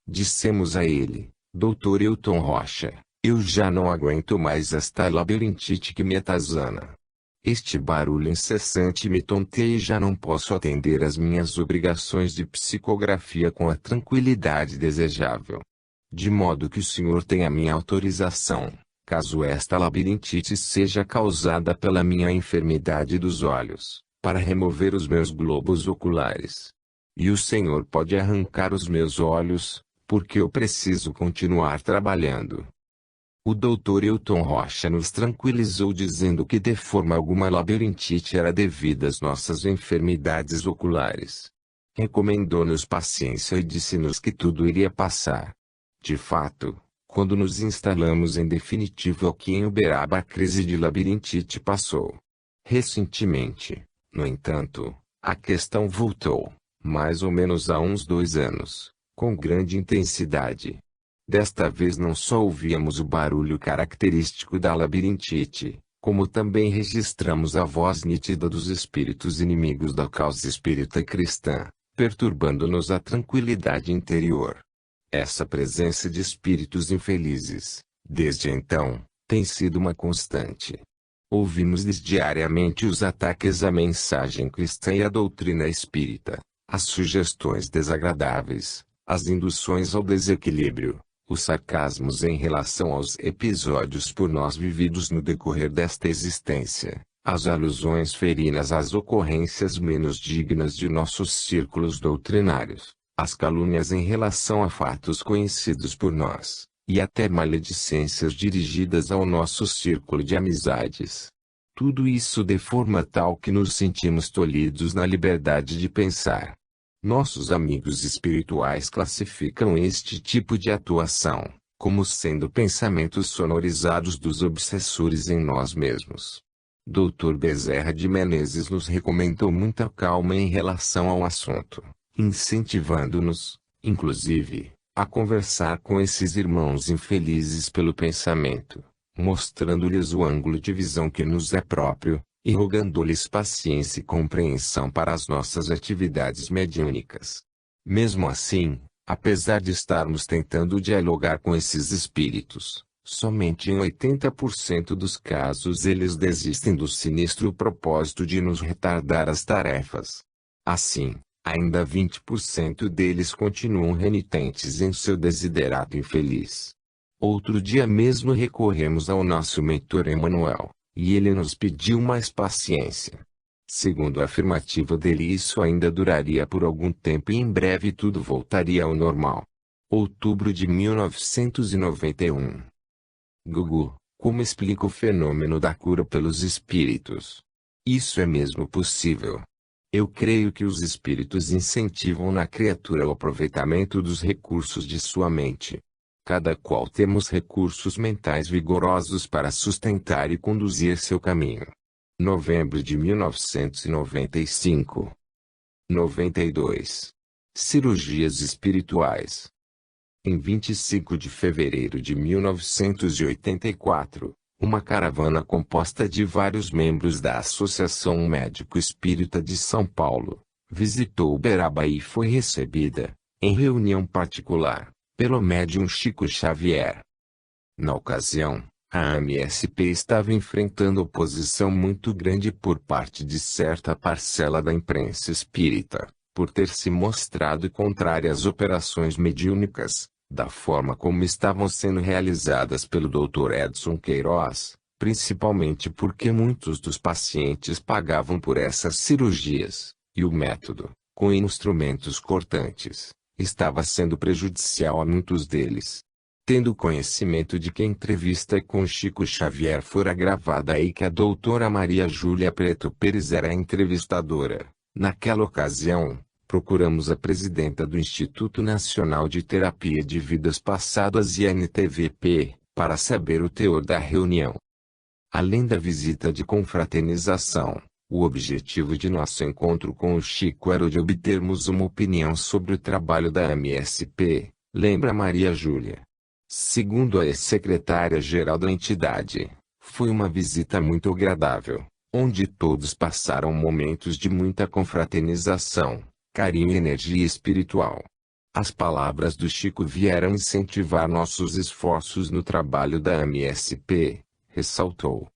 Dissemos a ele: Dr. Hilton Rocha, eu já não aguento mais esta labirintite que me atazana. Este barulho incessante me tonteia e já não posso atender às minhas obrigações de psicografia com a tranquilidade desejável. De modo que o senhor tem a minha autorização, caso esta labirintite seja causada pela minha enfermidade dos olhos, para remover os meus globos oculares. E o senhor pode arrancar os meus olhos, porque eu preciso continuar trabalhando. O Dr. Hilton Rocha nos tranquilizou dizendo que de forma alguma a labirintite era devida às nossas enfermidades oculares. Recomendou-nos paciência e disse-nos que tudo iria passar. De fato, quando nos instalamos em definitivo aqui em Uberaba, a crise de labirintite passou. Recentemente, no entanto, a questão voltou, mais ou menos há uns 2 anos, com grande intensidade. Desta vez não só ouvíamos o barulho característico da labirintite, como também registramos a voz nítida dos espíritos inimigos da causa espírita cristã, perturbando-nos a tranquilidade interior. Essa presença de espíritos infelizes, desde então, tem sido uma constante. Ouvimos-lhes diariamente os ataques à mensagem cristã e à doutrina espírita, as sugestões desagradáveis, as induções ao desequilíbrio, os sarcasmos em relação aos episódios por nós vividos no decorrer desta existência, as alusões ferinas às ocorrências menos dignas de nossos círculos doutrinários, as calúnias em relação a fatos conhecidos por nós, e até maledicências dirigidas ao nosso círculo de amizades. Tudo isso de forma tal que nos sentimos tolhidos na liberdade de pensar. Nossos amigos espirituais classificam este tipo de atuação como sendo pensamentos sonorizados dos obsessores em nós mesmos. Dr. Bezerra de Menezes nos recomendou muita calma em relação ao assunto, incentivando-nos, inclusive, a conversar com esses irmãos infelizes pelo pensamento, mostrando-lhes o ângulo de visão que nos é próprio, e rogando-lhes paciência e compreensão para as nossas atividades mediúnicas. Mesmo assim, apesar de estarmos tentando dialogar com esses espíritos, somente em 80% dos casos eles desistem do sinistro propósito de nos retardar as tarefas. Assim, ainda 20% deles continuam renitentes em seu desiderato infeliz. Outro dia mesmo recorremos ao nosso mentor Emanuel, e ele nos pediu mais paciência. Segundo a afirmativa dele, isso ainda duraria por algum tempo e em breve tudo voltaria ao normal. Outubro de 1991. Gugu, como explica o fenômeno da cura pelos espíritos? Isso é mesmo possível? Eu creio que os espíritos incentivam na criatura o aproveitamento dos recursos de sua mente. Cada qual temos recursos mentais vigorosos para sustentar e conduzir seu caminho. Novembro de 1995. 92. Cirurgias espirituais. Em 25 de fevereiro de 1984, uma caravana composta de vários membros da Associação Médico Espírita de São Paulo, visitou Uberaba e foi recebida, em reunião particular, pelo médium Chico Xavier. Na ocasião, a AMSP estava enfrentando oposição muito grande por parte de certa parcela da imprensa espírita, por ter se mostrado contrária às operações mediúnicas, da forma como estavam sendo realizadas pelo Dr. Edson Queiroz, principalmente porque muitos dos pacientes pagavam por essas cirurgias, e o método, com instrumentos cortantes, estava sendo prejudicial a muitos deles. Tendo conhecimento de que a entrevista com Chico Xavier fora gravada e que a doutora Maria Júlia Preto Pérez era a entrevistadora, naquela ocasião, procuramos a presidenta do Instituto Nacional de Terapia de Vidas Passadas INTVP, para saber o teor da reunião. Além da visita de confraternização, o objetivo de nosso encontro com o Chico era o de obtermos uma opinião sobre o trabalho da MSP, lembra Maria Júlia. Segundo a ex-secretária-geral da entidade, foi uma visita muito agradável, onde todos passaram momentos de muita confraternização, carinho e energia espiritual. As palavras do Chico vieram incentivar nossos esforços no trabalho da AMSP, ressaltou.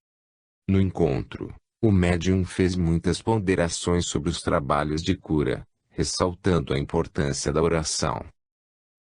No encontro, o médium fez muitas ponderações sobre os trabalhos de cura, ressaltando a importância da oração.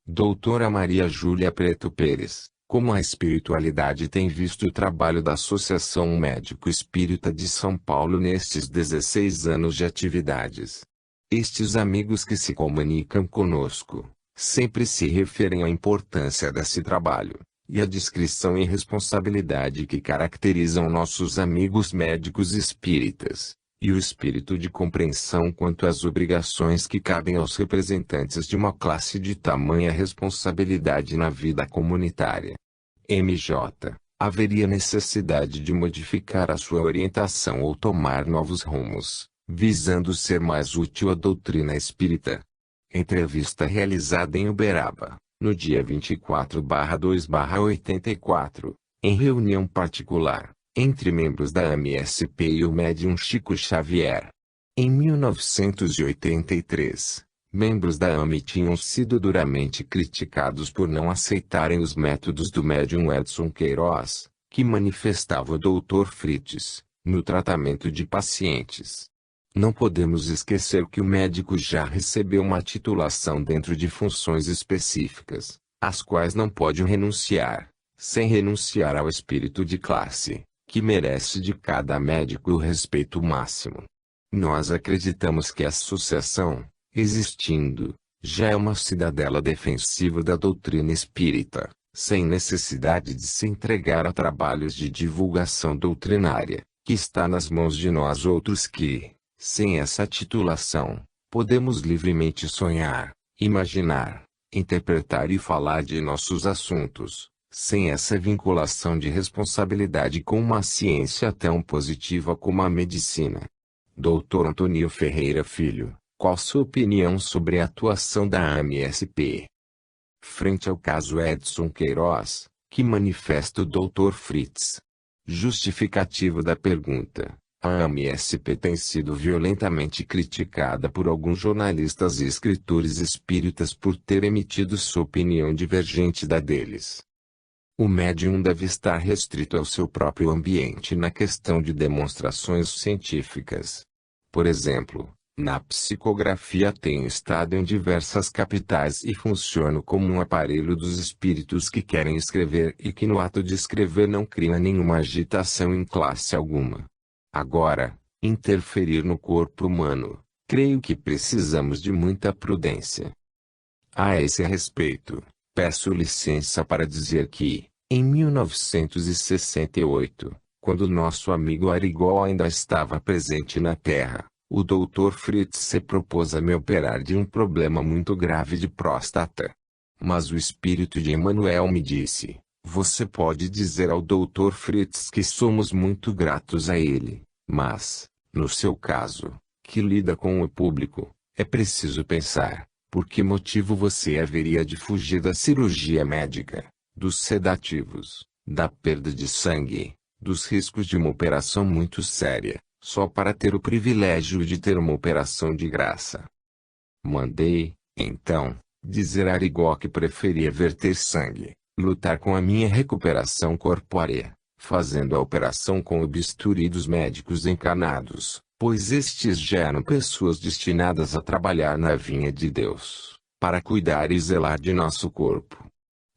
Doutora Maria Júlia Preto Pérez, como a espiritualidade tem visto o trabalho da Associação Médico Espírita de São Paulo nestes 16 anos de atividades? Estes amigos que se comunicam conosco, sempre se referem à importância desse trabalho, e à discrição e responsabilidade que caracterizam nossos amigos médicos espíritas, e o espírito de compreensão quanto às obrigações que cabem aos representantes de uma classe de tamanha responsabilidade na vida comunitária. MJ, haveria necessidade de modificar a sua orientação ou tomar novos rumos, visando ser mais útil à doutrina espírita. Entrevista realizada em Uberaba, no dia 24/2/84, em reunião particular, entre membros da AMSP e o médium Chico Xavier. Em 1983, membros da AME tinham sido duramente criticados por não aceitarem os métodos do médium Edson Queiroz, que manifestava o Dr. Fritz, no tratamento de pacientes. Não podemos esquecer que o médico já recebeu uma titulação dentro de funções específicas, às quais não pode renunciar, sem renunciar ao espírito de classe, que merece de cada médico o respeito máximo. Nós acreditamos que a associação, existindo, já é uma cidadela defensiva da doutrina espírita, sem necessidade de se entregar a trabalhos de divulgação doutrinária, que está nas mãos de nós outros que, sem essa titulação, podemos livremente sonhar, imaginar, interpretar e falar de nossos assuntos, sem essa vinculação de responsabilidade com uma ciência tão positiva como a medicina. Dr. Antônio Ferreira Filho, qual sua opinião sobre a atuação da AMSP? Frente ao caso Edson Queiroz, que manifesta o Dr. Fritz. Justificativo da pergunta. A AMSP tem sido violentamente criticada por alguns jornalistas e escritores espíritas por ter emitido sua opinião divergente da deles. O médium deve estar restrito ao seu próprio ambiente na questão de demonstrações científicas. Por exemplo, na psicografia tenho estado em diversas capitais e funciono como um aparelho dos espíritos que querem escrever e que no ato de escrever não cria nenhuma agitação em classe alguma. Agora, interferir no corpo humano, creio que precisamos de muita prudência. A esse respeito, peço licença para dizer que, em 1968, quando nosso amigo Arigó ainda estava presente na Terra, o Dr. Fritz se propôs a me operar de um problema muito grave de próstata. Mas o espírito de Emmanuel me disse: você pode dizer ao Dr. Fritz que somos muito gratos a ele, mas, no seu caso, que lida com o público, é preciso pensar, por que motivo você haveria de fugir da cirurgia médica, dos sedativos, da perda de sangue, dos riscos de uma operação muito séria, só para ter o privilégio de ter uma operação de graça. Mandei, então, dizer a Arigó que preferia verter sangue, lutar com a minha recuperação corpórea, fazendo a operação com o bisturi dos médicos encarnados, pois estes já eram pessoas destinadas a trabalhar na vinha de Deus, para cuidar e zelar de nosso corpo.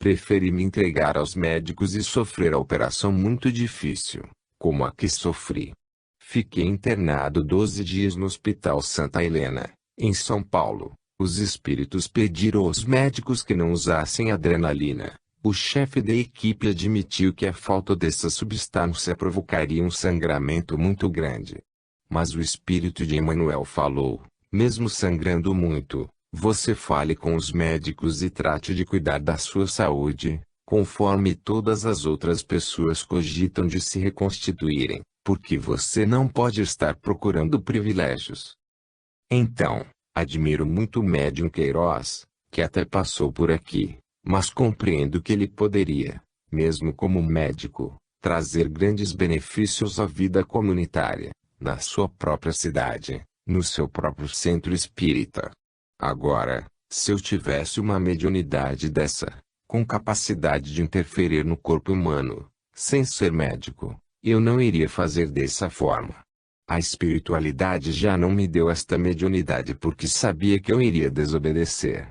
Preferi me entregar aos médicos e sofrer a operação muito difícil, como a que sofri. Fiquei internado 12 dias no Hospital Santa Helena, em São Paulo. Os espíritos pediram aos médicos que não usassem adrenalina. O chefe da equipe admitiu que a falta dessa substância provocaria um sangramento muito grande. Mas o espírito de Emmanuel falou: mesmo sangrando muito, você fale com os médicos e trate de cuidar da sua saúde, conforme todas as outras pessoas cogitam de se reconstituírem, porque você não pode estar procurando privilégios. Então, admiro muito o médium Queiroz, que até passou por aqui, mas compreendo que ele poderia, mesmo como médico, trazer grandes benefícios à vida comunitária, na sua própria cidade, no seu próprio centro espírita. Agora, se eu tivesse uma mediunidade dessa, com capacidade de interferir no corpo humano, sem ser médico, eu não iria fazer dessa forma. A espiritualidade já não me deu esta mediunidade porque sabia que eu iria desobedecer.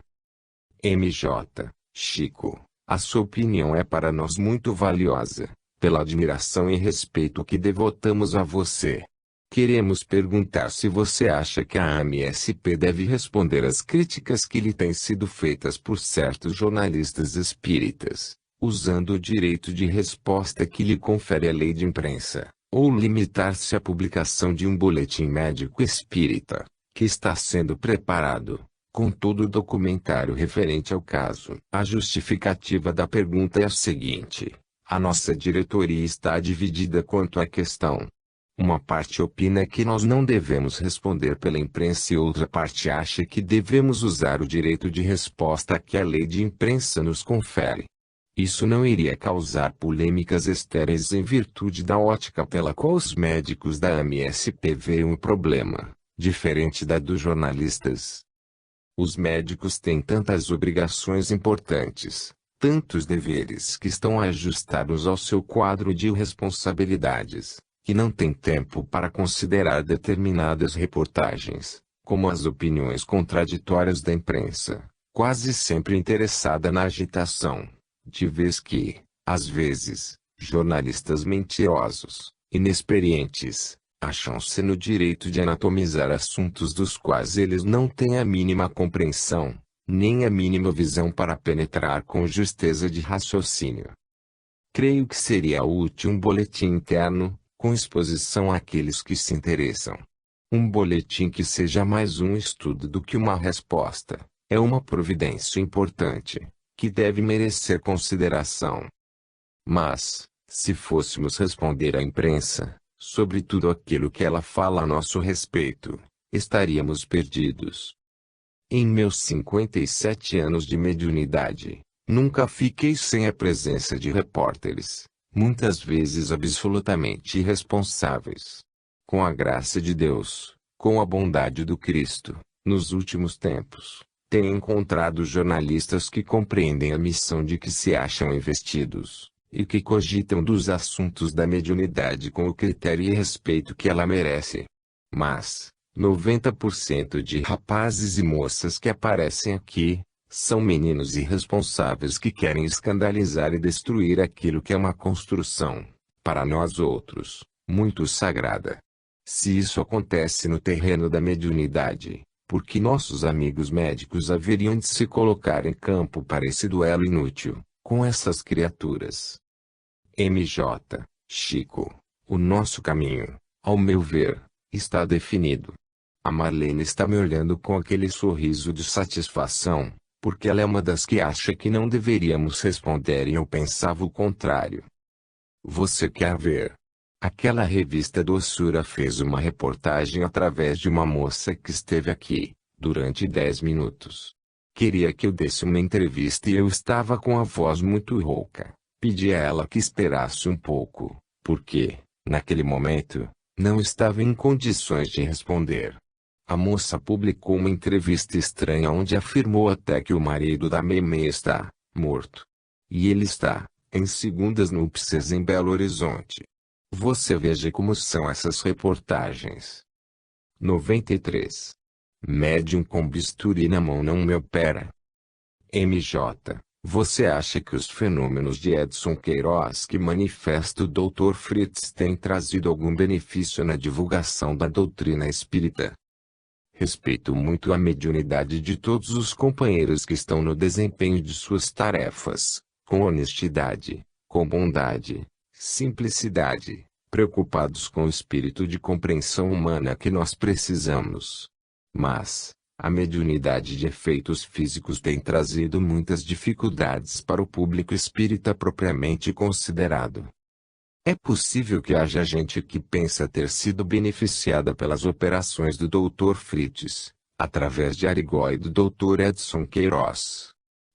MJ, Chico, a sua opinião é para nós muito valiosa, pela admiração e respeito que devotamos a você. Queremos perguntar se você acha que a AMSP deve responder às críticas que lhe têm sido feitas por certos jornalistas espíritas, usando o direito de resposta que lhe confere a lei de imprensa, ou limitar-se à publicação de um boletim médico espírita, que está sendo preparado, com todo o documentário referente ao caso. A justificativa da pergunta é a seguinte: a nossa diretoria está dividida quanto à questão. Uma parte opina que nós não devemos responder pela imprensa e outra parte acha que devemos usar o direito de resposta que a lei de imprensa nos confere. Isso não iria causar polêmicas estéreis em virtude da ótica pela qual os médicos da AMSP veem o problema, diferente da dos jornalistas. Os médicos têm tantas obrigações importantes, tantos deveres que estão ajustados ao seu quadro de responsabilidades, que não têm tempo para considerar determinadas reportagens, como as opiniões contraditórias da imprensa, quase sempre interessada na agitação. De vez que, às vezes, jornalistas mentirosos, inexperientes, acham-se no direito de anatomizar assuntos dos quais eles não têm a mínima compreensão, nem a mínima visão para penetrar com justeza de raciocínio. Creio que seria útil um boletim interno, com exposição àqueles que se interessam. Um boletim que seja mais um estudo do que uma resposta, é uma providência importante, que deve merecer consideração. Mas, se fôssemos responder à imprensa, sobre tudo aquilo que ela fala a nosso respeito, estaríamos perdidos. Em meus 57 anos de mediunidade, nunca fiquei sem a presença de repórteres, muitas vezes absolutamente irresponsáveis. Com a graça de Deus, com a bondade do Cristo, nos últimos tempos, tenho encontrado jornalistas que compreendem a missão de que se acham investidos, e que cogitam dos assuntos da mediunidade com o critério e respeito que ela merece. Mas, 90% de rapazes e moças que aparecem aqui, são meninos irresponsáveis que querem escandalizar e destruir aquilo que é uma construção, para nós outros, muito sagrada. Se isso acontece no terreno da mediunidade, por que nossos amigos médicos haveriam de se colocar em campo para esse duelo inútil, com essas criaturas? MJ, Chico, o nosso caminho, ao meu ver, está definido. A Marlene está me olhando com aquele sorriso de satisfação, porque ela é uma das que acha que não deveríamos responder e eu pensava o contrário. Você quer ver? Aquela revista Doçura fez uma reportagem através de uma moça que esteve aqui, durante 10 minutos. Queria que eu desse uma entrevista e eu estava com a voz muito rouca. Pedi a ela que esperasse um pouco, porque, naquele momento, não estava em condições de responder. A moça publicou uma entrevista estranha onde afirmou até que o marido da Meme está morto. E ele está, em segundas núpcias em Belo Horizonte. Você veja como são essas reportagens. 93. Médium com bisturi na mão não me opera. MJ, você acha que os fenômenos de Edson Queiroz que manifesta o Dr. Fritz têm trazido algum benefício na divulgação da doutrina espírita? Respeito muito a mediunidade de todos os companheiros que estão no desempenho de suas tarefas, com honestidade, com bondade, simplicidade, preocupados com o espírito de compreensão humana que nós precisamos. Mas, a mediunidade de efeitos físicos tem trazido muitas dificuldades para o público espírita propriamente considerado. É possível que haja gente que pensa ter sido beneficiada pelas operações do Dr. Fritz, através de Arigó e do Dr. Edson Queiroz.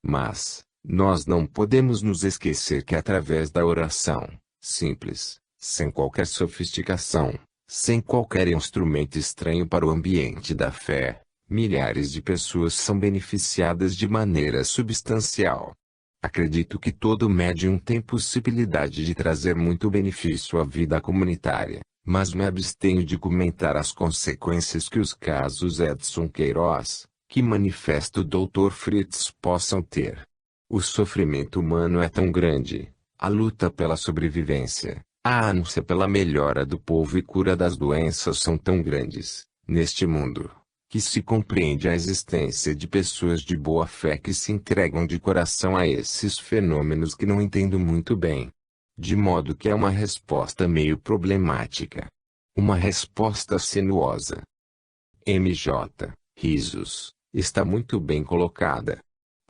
Mas, Nós não podemos nos esquecer que através da oração, simples, sem qualquer sofisticação, sem qualquer instrumento estranho para o ambiente da fé, milhares de pessoas são beneficiadas de maneira substancial. Acredito que todo médium tem possibilidade de trazer muito benefício à vida comunitária, mas me abstenho de comentar as consequências que os casos Edson Queiroz, que manifesta o Dr. Fritz, possam ter. O sofrimento humano é tão grande, a luta pela sobrevivência, a ânsia pela melhora do povo e cura das doenças são tão grandes, neste mundo, que se compreende a existência de pessoas de boa fé que se entregam de coração a esses fenômenos que não entendo muito bem. De modo que é uma resposta meio problemática. Uma resposta sinuosa. MJ, risos, está muito bem colocada.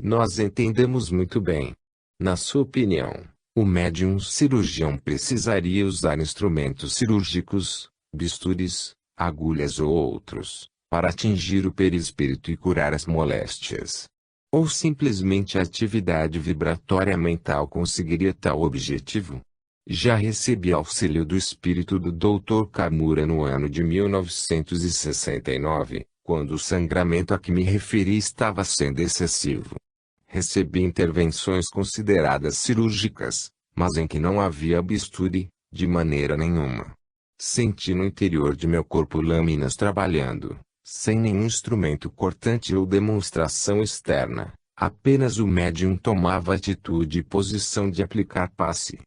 Nós entendemos muito bem. Na sua opinião, o médium cirurgião precisaria usar instrumentos cirúrgicos, bisturis, agulhas ou outros, para atingir o perispírito e curar as moléstias. Ou simplesmente a atividade vibratória mental conseguiria tal objetivo? Já recebi auxílio do espírito do Dr. Kamura no ano de 1969, quando o sangramento a que me referi estava sendo excessivo. Recebi intervenções consideradas cirúrgicas, mas em que não havia bisturi, de maneira nenhuma. Senti no interior de meu corpo lâminas trabalhando, sem nenhum instrumento cortante ou demonstração externa, apenas o médium tomava atitude e posição de aplicar passe.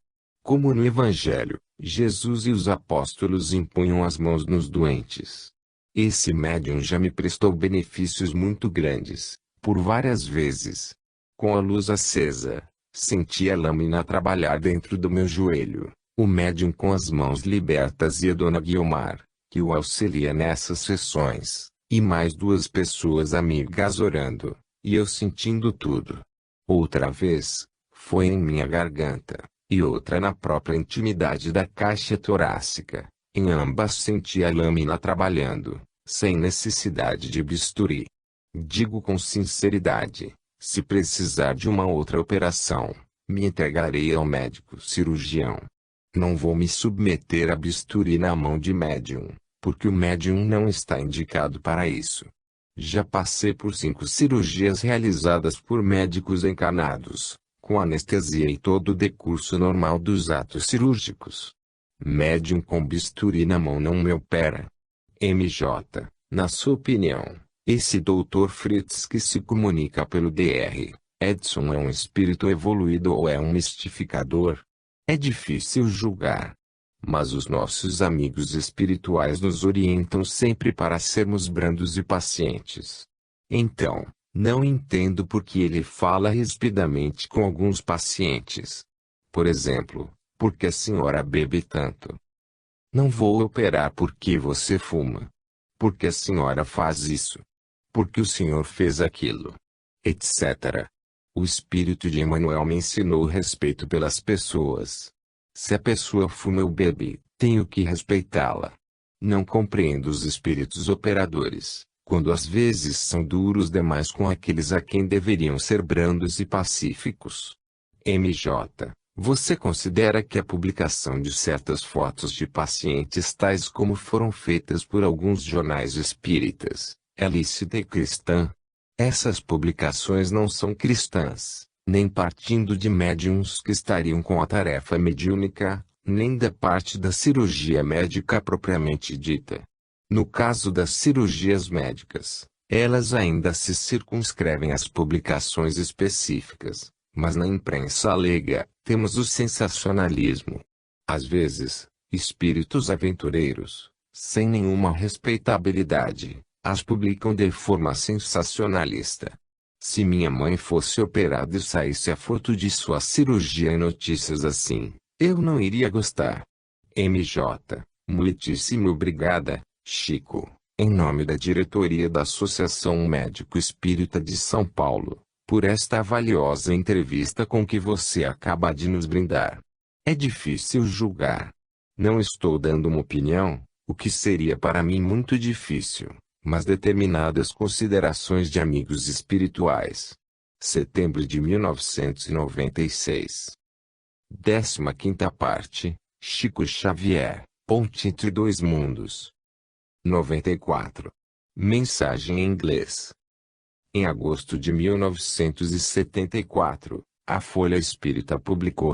Como no Evangelho, Jesus e os apóstolos impunham as mãos nos doentes. Esse médium já me prestou benefícios muito grandes, por várias vezes. Com a luz acesa, senti a lâmina trabalhar dentro do meu joelho, o médium com as mãos libertas e a dona Guiomar, que o auxilia nessas sessões, e mais 2 pessoas amigas orando, e eu sentindo tudo. Outra vez, foi em minha garganta, e outra na própria intimidade da caixa torácica. Em ambas senti a lâmina trabalhando, sem necessidade de bisturi. Digo com sinceridade, se precisar de uma outra operação, me entregarei ao médico cirurgião. Não vou me submeter a bisturi na mão de médium, porque o médium não está indicado para isso. Já passei por 5 cirurgias realizadas por médicos encarnados, com anestesia e todo o decurso normal dos atos cirúrgicos. Médium com bisturi na mão não me opera. MJ, na sua opinião, esse Dr. Fritz que se comunica pelo Dr. Edson é um espírito evoluído ou é um mistificador? É difícil julgar. Mas os nossos amigos espirituais nos orientam sempre para sermos brandos e pacientes. Então, não entendo por que ele fala rispidamente com alguns pacientes. Por exemplo, por que a senhora bebe tanto? Não vou operar porque você fuma. Por que a senhora faz isso? Porque o senhor fez aquilo. Etc. O espírito de Emmanuel me ensinou respeito pelas pessoas. Se a pessoa fuma ou bebe, tenho que respeitá-la. Não compreendo os espíritos operadores, quando às vezes são duros demais com aqueles a quem deveriam ser brandos e pacíficos. MJ, você considera que a publicação de certas fotos de pacientes tais como foram feitas por alguns jornais espíritas, é lícita e cristã? Essas publicações não são cristãs, nem partindo de médiuns que estariam com a tarefa mediúnica, nem da parte da cirurgia médica propriamente dita. No caso das cirurgias médicas, elas ainda se circunscrevem às publicações específicas, mas na imprensa leiga, temos o sensacionalismo. Às vezes, espíritos aventureiros, sem nenhuma respeitabilidade, as publicam de forma sensacionalista. Se minha mãe fosse operada e saísse a foto de sua cirurgia em notícias assim, eu não iria gostar. MJ, muitíssimo obrigada, Chico, em nome da diretoria da Associação Médico Espírita de São Paulo, por esta valiosa entrevista com que você acaba de nos brindar. É difícil julgar. Não estou dando uma opinião, o que seria para mim muito difícil, mas determinadas considerações de amigos espirituais. Setembro de 1996. 15ª parte, Chico Xavier, Ponte entre dois mundos. 94. Mensagem em inglês. Em agosto de 1974, a Folha Espírita publicou